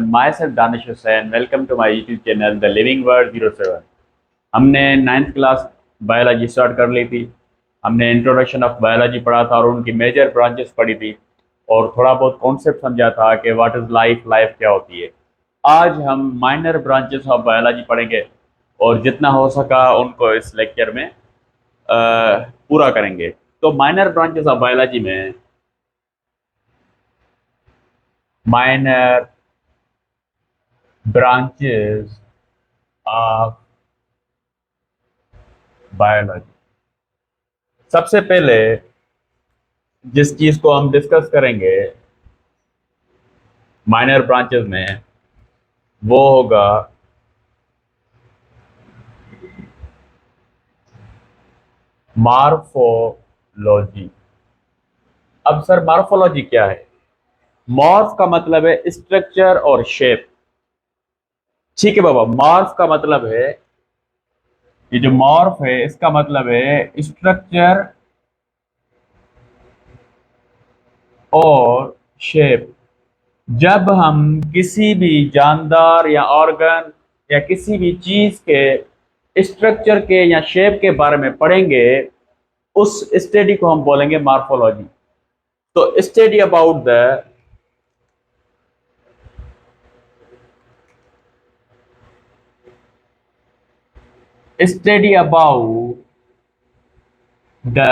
My self Danish Hussain. Welcome to my YouTube channel the living word 07। हमने ninth class biology start कर ली थी। हमने introduction of biology पढ़ा था और उनकी मेजर ब्रांचेस पढ़ी थी और थोड़ा बहुत कॉन्सेप्ट समझा था कि व्हाट इज़ लाइफ, लाइफ क्या होती है। आज हम माइनर ब्रांचेस ऑफ बायोलॉजी पढ़ेंगे और जितना हो सका उनको इस लेक्चर में पूरा करेंगे। तो माइनर ब्रांचेस ऑफ बायोलॉजी में माइनर ब्रांचेस ऑफ बायोलॉजी, सबसे पहले जिस चीज को हम डिस्कस करेंगे माइनर ब्रांचेस में वो होगा मॉर्फोलॉजी। अब सर मॉर्फोलॉजी क्या है? मॉर्फ का मतलब है स्ट्रक्चर और शेप। ठीक है बाबा, मॉर्फ का मतलब है, ये जो मॉर्फ है इसका मतलब है स्ट्रक्चर और शेप। जब हम किसी भी जानदार या ऑर्गन या किसी भी चीज के स्ट्रक्चर के या शेप के बारे में पढ़ेंगे, उस स्टडी को हम बोलेंगे मॉर्फोलॉजी। तो study about the study about the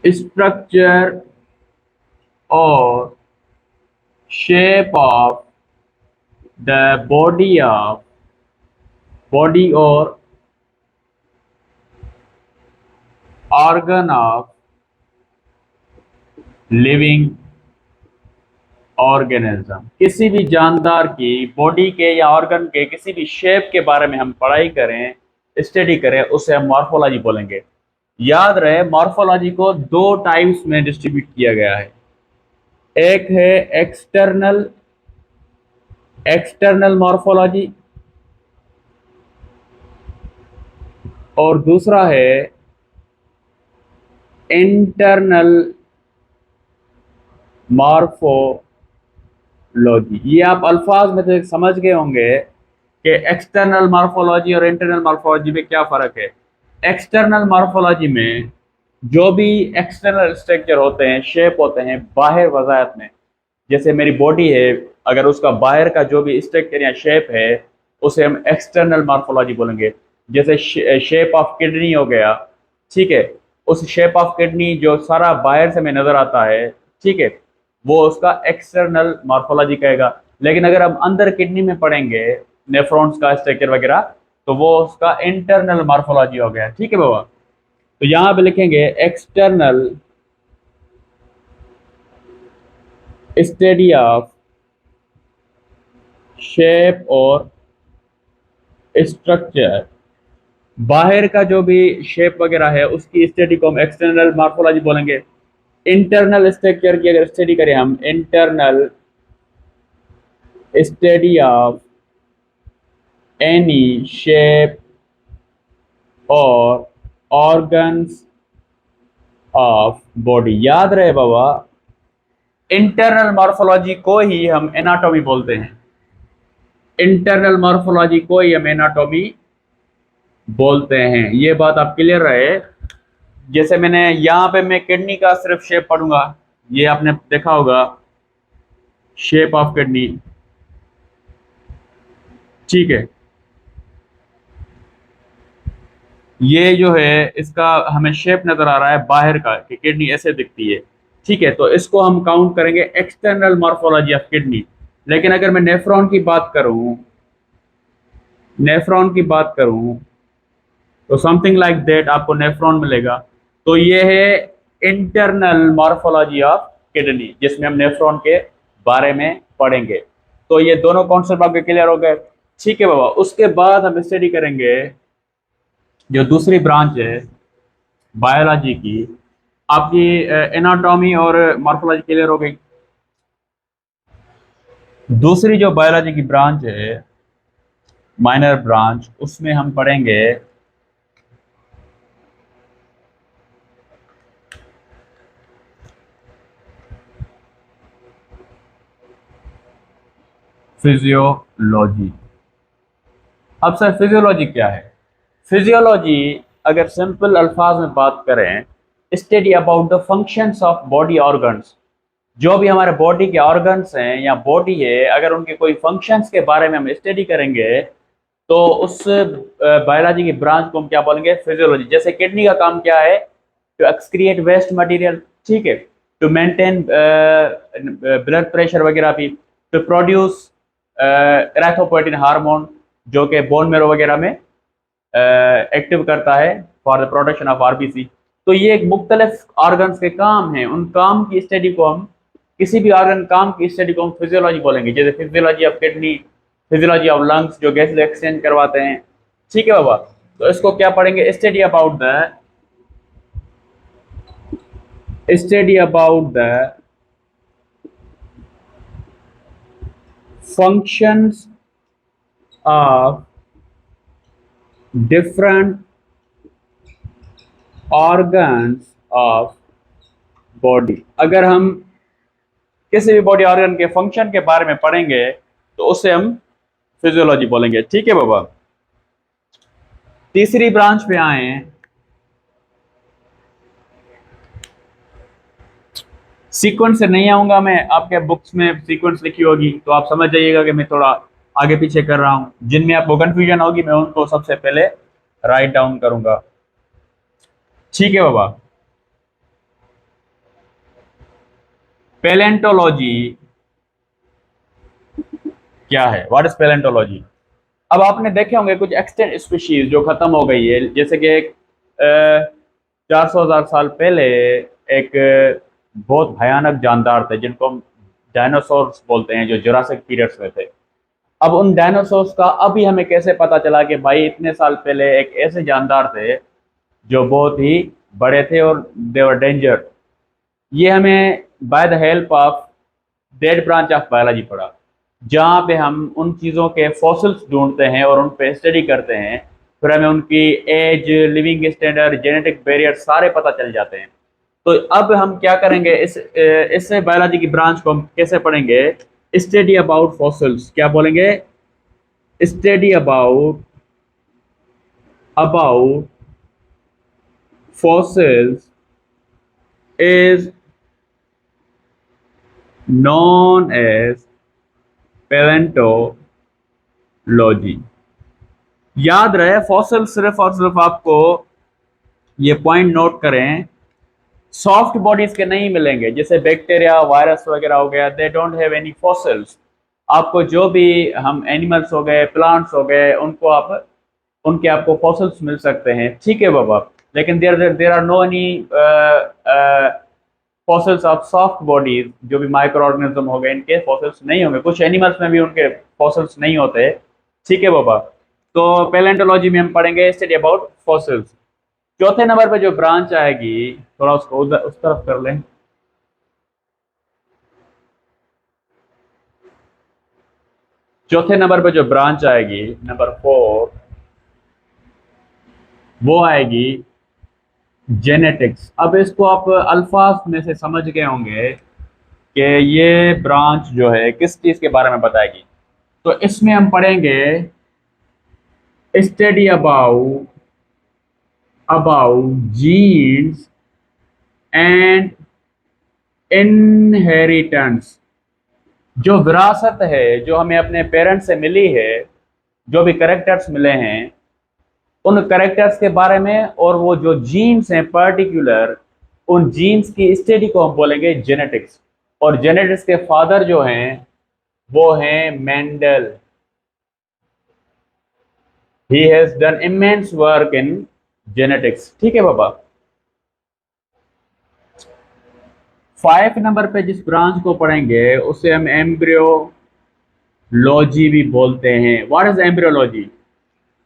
structure और शेप ऑफ द बॉडी और ऑर्गन ऑफ लिविंग ऑर्गेनिज्म। किसी भी जानदार की बॉडी के या ऑर्गन के किसी भी शेप के बारे में हम पढ़ाई करें, स्टडी करें, उसे हम मॉर्फोलॉजी बोलेंगे। याद रहे, मॉर्फोलॉजी को दो टाइप्स में डिस्ट्रीब्यूट किया गया है। एक है एक्सटर्नल एक्सटर्नल मॉर्फोलॉजी और दूसरा है इंटरनल मॉर्फोलॉजी। ये आप अल्फाज में तो समझ गए होंगे कि एक्सटर्नल मॉर्फोलॉजी और इंटरनल मॉर्फोलॉजी में क्या फर्क है। एक्सटर्नल मॉर्फोलॉजी में जो भी एक्सटर्नल स्ट्रक्चर होते हैं, शेप होते हैं बाहर वजाहत में, जैसे मेरी बॉडी है, अगर उसका बाहर का जो भी स्ट्रक्चर या शेप है उसे हम एक्सटर्नल मॉर्फोलॉजी बोलेंगे। जैसे शेप ऑफ किडनी हो गया, ठीक है, उस शेप ऑफ किडनी जो सारा बाहर से में नजर आता है, ठीक है, वो उसका एक्सटर्नल मॉर्फोलॉजी कहेगा। लेकिन अगर हम अंदर किडनी में पढ़ेंगे नेफ्रॉन्स का स्ट्रक्चर वगैरह, तो वो उसका इंटरनल मॉर्फोलॉजी हो गया। ठीक है बाबा, तो यहां पे लिखेंगे एक्सटर्नल स्टडी ऑफ शेप और स्ट्रक्चर। बाहर का जो भी शेप वगैरह है उसकी स्टडी को हम एक्सटर्नल मॉर्फोलॉजी बोलेंगे। इंटरनल स्ट्रक्चर की अगर स्टडी करें हम, internal study of any shape और ऑर्गन्स ऑफ बॉडी। याद रहे बाबा, इंटरनल मॉर्फोलॉजी को ही हम एनाटॉमी बोलते हैं। इंटरनल मॉर्फोलॉजी को ही हम एनाटॉमी बोलते हैं। ये बात आप क्लियर रहे। जैसे मैंने यहाँ पे मैं किडनी का सिर्फ शेप पढ़ूंगा, ये आपने देखा होगा, शेप ऑफ किडनी, ठीक है। ये जो है इसका हमें शेप नजर आ रहा है बाहर का कि किडनी ऐसे दिखती है, ठीक है, तो इसको हम काउंट करेंगे एक्सटर्नल मॉर्फोलॉजी ऑफ किडनी। लेकिन अगर मैं नेफ्रॉन की बात करूं तो समथिंग लाइक दैट आपको नेफ्रॉन मिलेगा। तो ये है इंटरनल मॉर्फोलॉजी ऑफ किडनी, जिसमें हम नेफ्रॉन के बारे में पढ़ेंगे। तो ये दोनों कॉन्सेप्ट आपके क्लियर हो गए। ठीक है बाबा, उसके बाद हम स्टडी करेंगे जो दूसरी ब्रांच है बायोलॉजी की। आपकी एनाटॉमी और मॉर्फोलॉजी क्लियर हो गई। दूसरी जो बायोलॉजी की ब्रांच है, माइनर ब्रांच, उसमें हम पढ़ेंगे फिजियोलॉजी। अब सर फिजियोलॉजी क्या है? फिजियोलॉजी अगर सिंपल अल्फाज में बात करें, study about the functions of body organs. जो भी हमारे बॉडी के ऑर्गन्स हैं या बॉडी है, अगर उनके कोई फंक्शंस के बारे में हम स्टडी करेंगे तो उस बायोलॉजी की ब्रांच को हम क्या बोलेंगे? फिजियोलॉजी। जैसे किडनी का काम क्या है? टू एक्सक्रिएट वेस्ट मटेरियल, ठीक है, टू मेंटेन ब्लड प्रेशर वगैरह भी, टू प्रोड्यूस इरेथ्रोपोएटिन हार्मोन जो कि बोन मेरो वगैरह में एक्टिव करता है for the production of RBC. तो ये एक मुख्तलिफ ऑर्गन्स के काम हैं, उन काम की स्टडी को हम, किसी भी ऑर्गन काम की स्टडी को हम फिजियोलॉजी बोलेंगे। जैसे physiology of kidney, physiology of lungs जो गैसेज एक्सचेंज करवाते हैं, ठीक है बाबा। तो इसको क्या पढ़ेंगे? Study about the functions of different organs of body। अगर हम किसी भी बॉडी ऑर्गन के फंक्शन के बारे में पढ़ेंगे तो उसे हम फिजियोलॉजी बोलेंगे, ठीक है बाबा। तीसरी ब्रांच पे आए, सीक्वेंस से नहीं आऊंगा मैं, आपके बुक्स में सीक्वेंस लिखी होगी तो आप समझ जाइएगा कि मैं थोड़ा आगे पीछे कर रहा हूं। जिनमें आपको कंफ्यूजन होगी मैं उनको सबसे पहले राइट डाउन करूंगा, ठीक है बाबा। पैलेंटोलॉजी क्या है? What is palaeontology? अब आपने देखे होंगे कुछ एक्सटेंट स्पीशीज जो खत्म हो गई है, जैसे कि एक 400,000 साल पहले एक बहुत भयानक जानदार थे जिनको हम डायनासोर्स बोलते हैं, जो जुरासिक पीरियड्स में थे। अब उन डायनासोर्स का अभी हमें कैसे पता चला कि भाई इतने साल पहले एक ऐसे जानदार थे जो बहुत ही बड़े थे और देवर डेंजर? ये हमें by the help of dead branch of biology पढ़ा, जहाँ पे हम उन चीज़ों के फॉसिल्स ढूंढते हैं और उन पे स्टडी करते हैं। फिर हमें उनकी age, living standard, genetic barrier सारे पता चल जाते हैं। तो अब हम क्या करेंगे, इस बायोलॉजी की ब्रांच को हम कैसे पढ़ेंगे? Study about fossils. क्या बोलेंगे? Study about fossils is known as palaeontology. याद रहे, फॉसिल सिर्फ और सिर्फ आपको ये पॉइंट नोट करें, सॉफ्ट बॉडीज के नहीं मिलेंगे। जैसे बैक्टीरिया, वायरस वगैरह हो गया, they don't have any fossils. आपको जो भी हम एनिमल्स हो गए, प्लांट्स हो गए, उनको आप, उनके आपको फॉसिल्स मिल सकते हैं, ठीक है बाबा। लेकिन there are no any fossils of soft bodies. जो भी माइक्रो ऑर्गेनिज्म हो गए, इनके फॉसिल्स नहीं होंगे। कुछ एनिमल्स में भी उनके फॉसिल्स नहीं होते, ठीक है बाबा। तो पैलेंटोलॉजी में हम पढ़ेंगे स्टडी अबाउट फॉसिल्स। चौथे नंबर पे जो ब्रांच आएगी, थोड़ा उसको उस तरफ कर लें। चौथे नंबर पे जो ब्रांच आएगी, नंबर 4, वो आएगी जेनेटिक्स। अब इसको आप अल्फाज में से समझ गए होंगे कि ये ब्रांच जो है किस चीज के बारे में बताएगी। तो इसमें हम पढ़ेंगे study about genes and inheritance. जो विरासत है, जो हमें अपने पेरेंट्स से मिली है, जो भी करेक्टर्स मिले हैं, उन करेक्टर्स के बारे में, और वो जो जीन्स हैं पर्टिकुलर, उन जीन्स की स्टडी को हम बोलेंगे जेनेटिक्स। और जेनेटिक्स के फादर जो हैं वो हैं Mendel. He has done immense work in genetics, ठीक है बाबा। 5 नंबर पे जिस ब्रांच को पढ़ेंगे उसे हम एम्ब्रियोलॉजी भी बोलते हैं। What is embryology?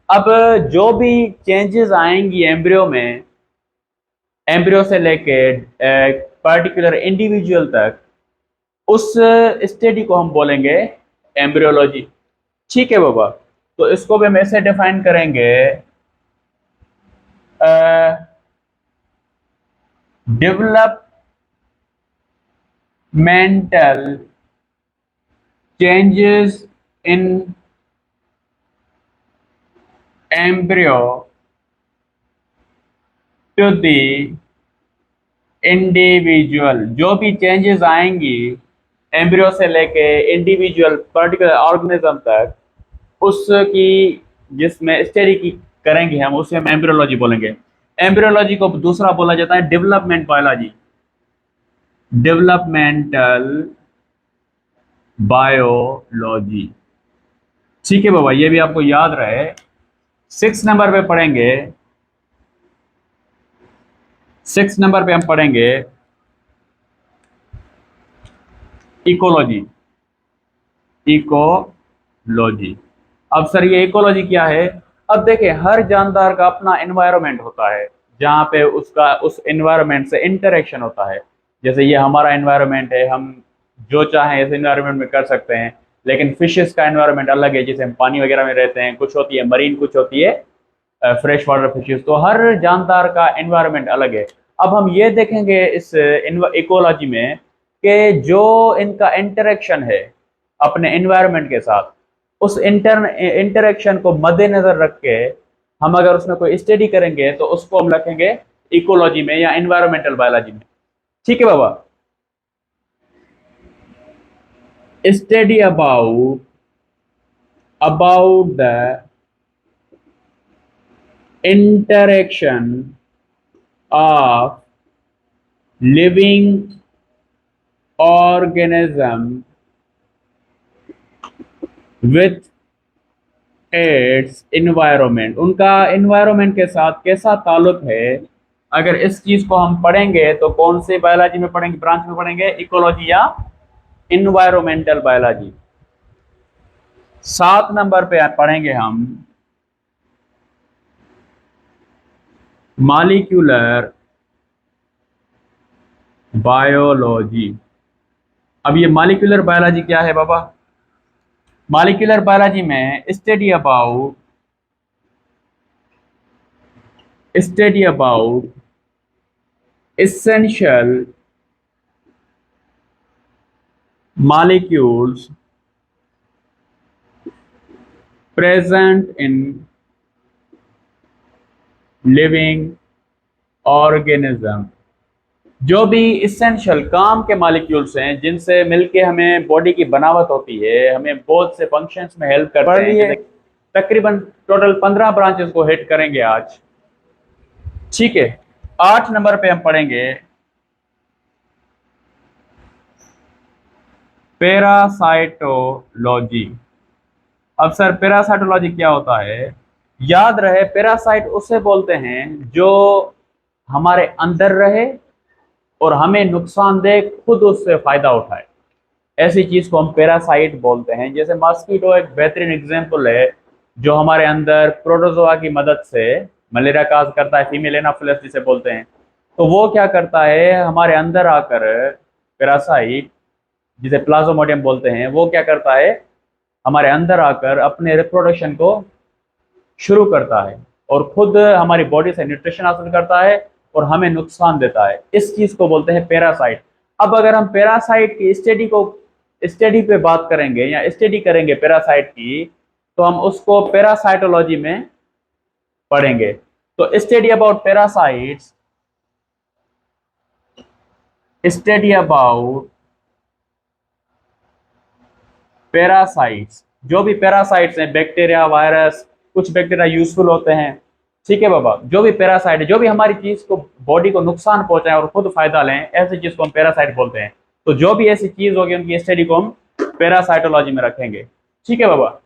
अब जो भी चेंजेस आएंगी एम्ब्रियो में, एम्ब्रियो से लेके पर्टिकुलर इंडिविजुअल तक, उस स्टडी को हम बोलेंगे एम्ब्रियोलॉजी, ठीक है बाबा। तो इसको भी हम ऐसे डिफाइन करेंगे, developmental changes in embryo to the individual, जो भी चेंजेस आएंगी एम्ब्रियो से लेके इंडिविजुअल पर्टिकुलर ऑर्गेनिज्म तक, उसकी जिसमें स्टडी की करेंगे हम, उसे हम एम्ब्रियोलॉजी बोलेंगे। एम्ब्रियोलॉजी को दूसरा बोला जाता है डेवलपमेंट बायोलॉजी, डेवलपमेंटल बायोलॉजी। ठीक है बाबा, ये भी आपको याद रहे। 6 नंबर पे पढ़ेंगे, 6 नंबर पे हम पढ़ेंगे इकोलॉजी, इकोलॉजी। अब सर ये इकोलॉजी क्या है? अब देखिए, हर जानदार का अपना एनवायरनमेंट होता है, जहाँ पे उसका उस एनवायरनमेंट से इंटरेक्शन होता है। जैसे ये हमारा एनवायरनमेंट है, हम जो चाहें इस एनवायरनमेंट में कर सकते हैं। लेकिन फिशेस का एनवायरनमेंट अलग है, जैसे हम पानी वगैरह में रहते हैं, कुछ होती है मरीन, कुछ होती है फ्रेश वाटर फिशेस। तो हर जानदार का एनवायरनमेंट अलग है। अब हम ये देखेंगे इस इकोलॉजी में कि जो इनका इंटरेक्शन है अपने एनवायरनमेंट के साथ, उस इंटरेक्शन को मद्देनजर रख के हम अगर उसमें कोई स्टडी करेंगे तो उसको हम रखेंगे इकोलॉजी में या एनवायरमेंटल बायोलॉजी में। ठीक है बाबा। Study about the interaction of living organism with its environment, उनका environment के साथ कैसा ताल्लुक है। अगर इस चीज को हम पढ़ेंगे तो कौन से बायोलॉजी में पढ़ेंगे, ब्रांच में पढ़ेंगे, इकोलॉजी या इन्वायरमेंटल बायोलॉजी। 7 नंबर पे पढ़ेंगे हम मॉलिक्यूलर बायोलॉजी। अब ये मॉलिक्यूलर बायोलॉजी क्या है बाबा? मॉलिक्यूलर बायोलॉजी में study about essential molecules present in living organism, जो भी इसेंशियल काम के मॉलिक्यूल्स हैं जिनसे मिलके हमें बॉडी की बनावट होती है, हमें बहुत से फंक्शंस में हेल्प करते हैं। जैसे तकरीबन टोटल 15 ब्रांचेस को हिट करेंगे आज। ठीक है, 8 नंबर पे हम पढ़ेंगे पैरासाइटोलॉजी। अब सर पैरासाइटोलॉजी क्या होता है? याद रहे, पैरासाइट उसे बोलते हैं जो हमारे अंदर रहे और हमें नुकसान दे, खुद उससे फायदा उठाए, ऐसी चीज को हम पैरासाइट बोलते हैं। जैसे मॉस्किटो एक बेहतरीन एग्जांपल है, जो हमारे अंदर प्रोटोजोआ की मदद से मलेरिया काज करता है, फीमेल एनाफिलिस जिसे बोलते हैं। तो वो क्या करता है, हमारे अंदर आकर पैरासाइट जिसे प्लाज्मोडियम बोलते हैं, वो क्या करता है, हमारे अंदर आकर अपने रिप्रोडक्शन को शुरू करता है और खुद हमारी बॉडी से न्यूट्रिशन हासिल करता है और हमें नुकसान देता है। इस चीज को बोलते हैं पैरासाइट। अब अगर हम पैरासाइट की स्टडी पे बात करेंगे या स्टडी करेंगे पैरासाइट की, तो हम उसको पैरासाइटोलॉजी में पढ़ेंगे। तो study about parasites, study about parasites, जो भी पैरासाइट्स हैं, बैक्टीरिया, वायरस, कुछ बैक्टीरिया यूजफुल होते हैं। ठीक है बाबा, जो भी पैरासाइट है, जो भी हमारी चीज को, बॉडी को नुकसान पहुंचाए और खुद फायदा लें, ऐसी चीज को हम पैरासाइट बोलते हैं। तो जो भी ऐसी चीज होगी उनकी स्टडी को हम पैरासाइटोलॉजी में रखेंगे। ठीक है बाबा।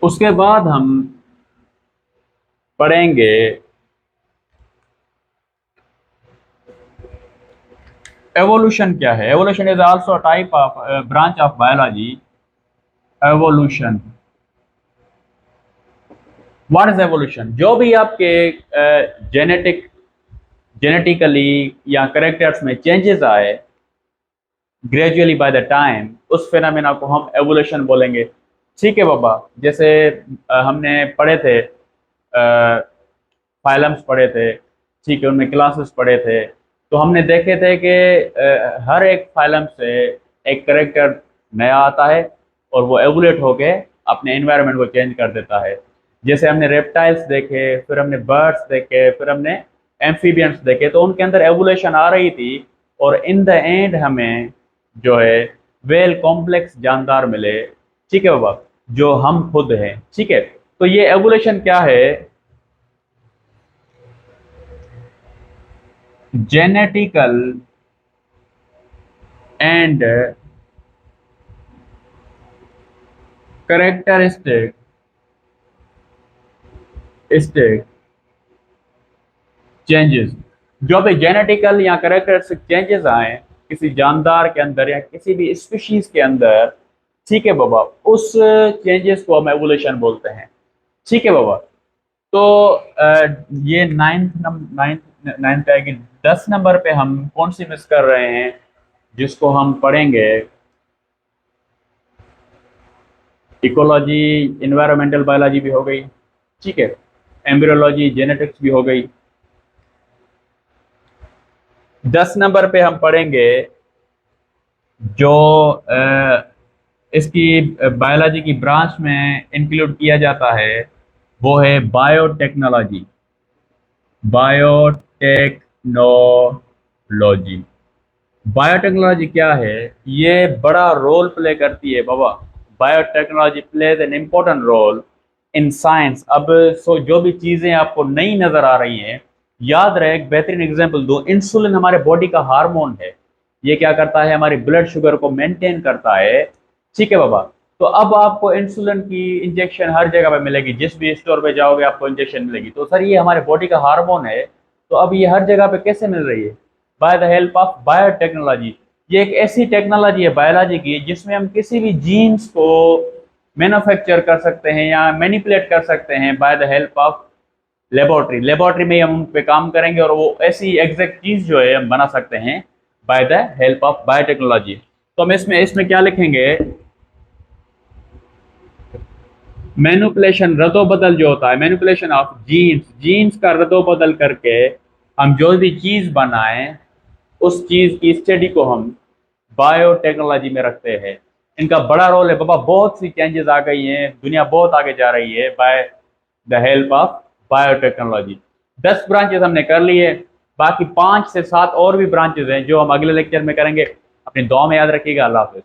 उसके बाद हम पढ़ेंगे एवोल्यूशन क्या है। Evolution is also type of branch of biology. Evolution, what is evolution? जो भी आपके जेनेटिकली या करेक्टर्स में चेंजेस आए ग्रेजुअली बाय द टाइम, उस फिनोमेना को हम एवोल्यूशन बोलेंगे। ठीक है बाबा। जैसे हमने पढ़े थे, फाइलम्स पढ़े थे, ठीक है, उनमें क्लासेस पढ़े थे, तो हमने देखे थे कि हर एक फाइलम से एक करेक्टर नया आता है और वो एवोल्यूट होके अपने एनवायरनमेंट को चेंज कर देता है। जैसे हमने रेप्टाइल्स देखे, फिर हमने बर्ड्स देखे, फिर हमने एम्फीबियंस देखे, तो उनके अंदर एवोल्यूशन आ रही थी और इन द एंड हमें जो है वेल कॉम्प्लेक्स जानदार मिले। ठीक है बाबा, जो हम खुद हैं। ठीक है, तो ये एवोल्यूशन क्या है? Genetical and characteristic stick changes, जो भी जेनेटिकल या करेक्टरिस्टिक चेंजेस आए किसी जानदार के अंदर या किसी भी स्पीशीज के अंदर, ठीक है बाबा, उस चेंजेस को हम एवोल्यूशन बोलते हैं। ठीक है बाबा। तो ये नाइन्थ नाइन्थ है कि 10 नंबर पे हम कौन सी मिस कर रहे हैं, जिसको हम पढ़ेंगे? इकोलॉजी, इन्वायरमेंटल बायोलॉजी भी हो गई, ठीक है, एम्ब्रियोलॉजी, जेनेटिक्स भी हो गई। 10 नंबर पे हम पढ़ेंगे जो इसकी बायोलॉजी की ब्रांच में इंक्लूड किया जाता है, वो है बायोटेक्नोलॉजी। बायोटेक्नोलॉजी, बायोटेक्नोलॉजी क्या है? ये बड़ा रोल प्ले करती है बाबा। Biotechnology plays an important role in science. अब सो जो भी चीज़ें आपको नई नज़र आ रही हैं, याद रहे, एक बेहतरीन एग्जांपल दूं, इंसुलिन हमारे बॉडी का हार्मोन है। ये क्या करता है? हमारी ब्लड शुगर को मेंटेन करता है। ठीक है बाबा। तो अब आपको इंसुलिन की इंजेक्शन हर जगह पे मिलेगी, जिस भी स्टोर पे जाओगे आपको इंजेक्शन मिलेगी। तो सर ये हमारे बॉडी का हार्मोन है, तो अब ये हर जगह पे कैसे मिल रही है? By the help of biotechnology. ये एक ऐसी टेक्नोलॉजी है बायोलॉजी की, जिसमें हम किसी भी जीन्स को मैन्युफैक्चर कर सकते हैं या मैनिपुलेट कर सकते हैं by the help of laboratory. Laboratory में हम उन पे काम करेंगे और वो ऐसी एग्जैक्ट चीज जो है हम बना सकते हैं by the help of biotechnology. तो हम इसमें इसमें क्या लिखेंगे? मैनिपुलेशन, रद्दोबदल जो होता है, मैनिपुलेशन ऑफ जीन्स, जीन्स का रद्दोबदल करके हम जो भी चीज बनाएं, उस चीज की स्टडी को हम बायोटेक्नोलॉजी में रखते हैं। इनका बड़ा रोल है बाबा। बहुत सी चेंजेस आ गई हैं, दुनिया बहुत आगे जा रही है by the help of biotechnology. 10 branches हमने कर ली है, बाकी 5 से 7 और भी ब्रांचेस हैं जो हम अगले लेक्चर में करेंगे। अपनी दुआ में याद रखिएगा। अल्लाह हाफिज।